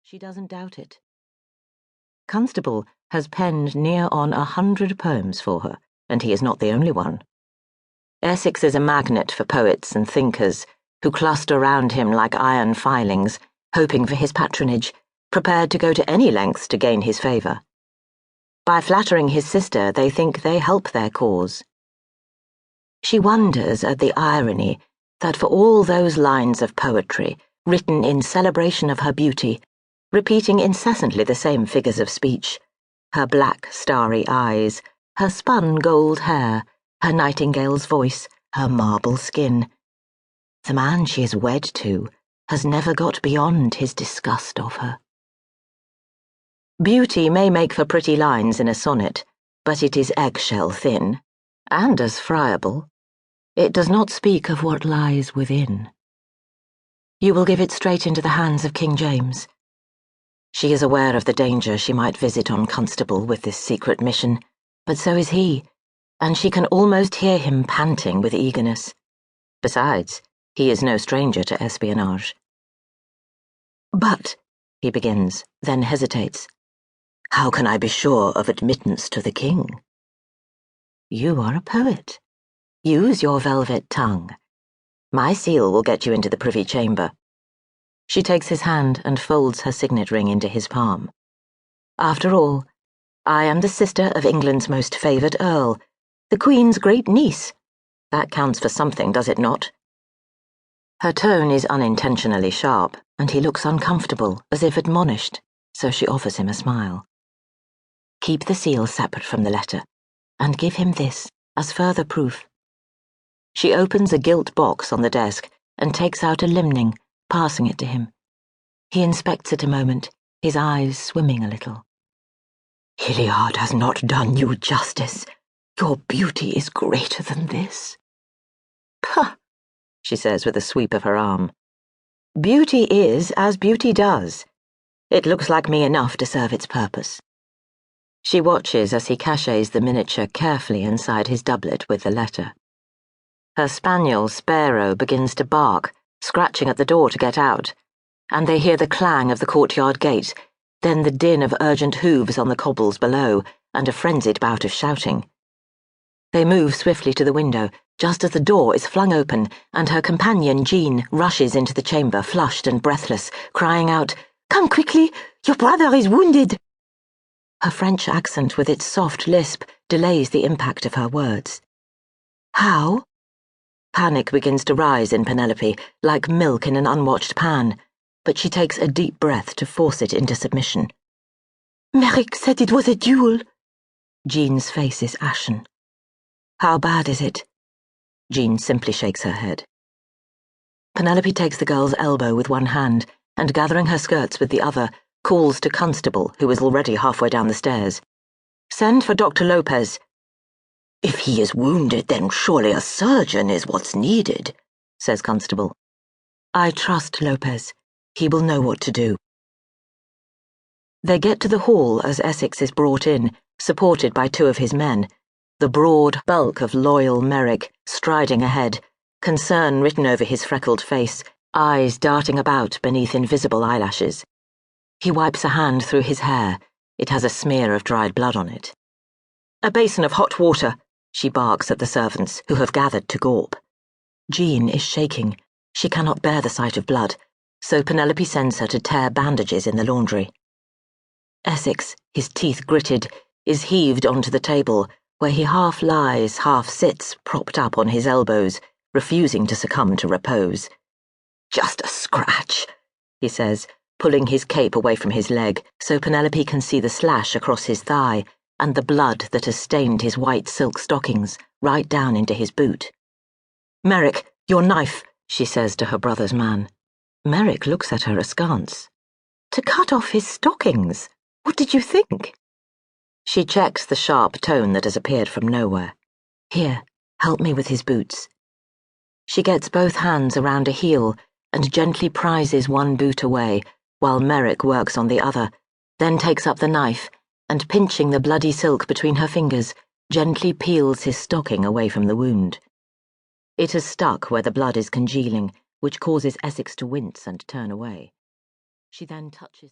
She doesn't doubt it. Constable has penned near on 100 poems for her, and he is not the only one. Essex is a magnet for poets and thinkers who cluster round him like iron filings, hoping for his patronage, prepared to go to any lengths to gain his favour. By flattering his sister, they think they help their cause. She wonders at the irony that for all those lines of poetry, written in celebration of her beauty, repeating incessantly the same figures of speech, her black, starry eyes, her spun gold hair, her nightingale's voice, her marble skin, the man she is wed to has never got beyond his disgust of her. Beauty may make for pretty lines in a sonnet, but it is eggshell thin, and as friable. It does not speak of what lies within. You will give it straight into the hands of King James. She is aware of the danger she might visit on Constable with this secret mission, but so is he, and she can almost hear him panting with eagerness. Besides, he is no stranger to espionage. But, he begins, then hesitates. How can I be sure of admittance to the king? You are a poet. Use your velvet tongue. My seal will get you into the privy chamber. She takes his hand and folds her signet ring into his palm. After all, I am the sister of England's most favoured earl, the Queen's great niece. That counts for something, does it not? Her tone is unintentionally sharp, and he looks uncomfortable, as if admonished, so she offers him a smile. Keep the seal separate from the letter, and give him this as further proof. She opens a gilt box on the desk and takes out a limning, passing it to him. He inspects it a moment, his eyes swimming a little. Hilliard has not done you justice. Your beauty is greater than this. Pah, she says with a sweep of her arm. Beauty is as beauty does. It looks like me enough to serve its purpose. She watches as he caches the miniature carefully inside his doublet with the letter. Her spaniel, Sparrow, begins to bark, scratching at the door to get out, and they hear the clang of the courtyard gate, then the din of urgent hooves on the cobbles below, and a frenzied bout of shouting. They move swiftly to the window, just as the door is flung open, and her companion, Jean, rushes into the chamber, flushed and breathless, crying out, Come quickly! Your brother is wounded! Her French accent with its soft lisp delays the impact of her words. How? Panic begins to rise in Penelope, like milk in an unwatched pan, but she takes a deep breath to force it into submission. Merrick said it was a duel. Jean's face is ashen. How bad is it? Jean simply shakes her head. Penelope takes the girl's elbow with one hand, and gathering her skirts with the other, calls to Constable, who is already halfway down the stairs. Send for Dr. Lopez. If he is wounded, then surely a surgeon is what's needed, says Constable. I trust Lopez. He will know what to do. They get to the hall as Essex is brought in, supported by two of his men, the broad bulk of loyal Merrick striding ahead, concern written over his freckled face, eyes darting about beneath invisible eyelashes. He wipes a hand through his hair. It has a smear of dried blood on it. A basin of hot water, she barks at the servants, who have gathered to gawp. Jean is shaking. She cannot bear the sight of blood, so Penelope sends her to tear bandages in the laundry. Essex, his teeth gritted, is heaved onto the table, where he half lies, half sits, propped up on his elbows, refusing to succumb to repose. Just a scratch, he says, pulling his cape away from his leg so Penelope can see the slash across his thigh and the blood that has stained his white silk stockings right down into his boot. Merrick, your knife, she says to her brother's man. Merrick looks at her askance. To cut off his stockings? What did you think? She checks the sharp tone that has appeared from nowhere. Here, help me with his boots. She gets both hands around a heel and gently prizes one boot away, while Merrick works on the other, then takes up the knife and, pinching the bloody silk between her fingers, gently peels his stocking away from the wound. It has stuck where the blood is congealing, which causes Essex to wince and turn away. She then touches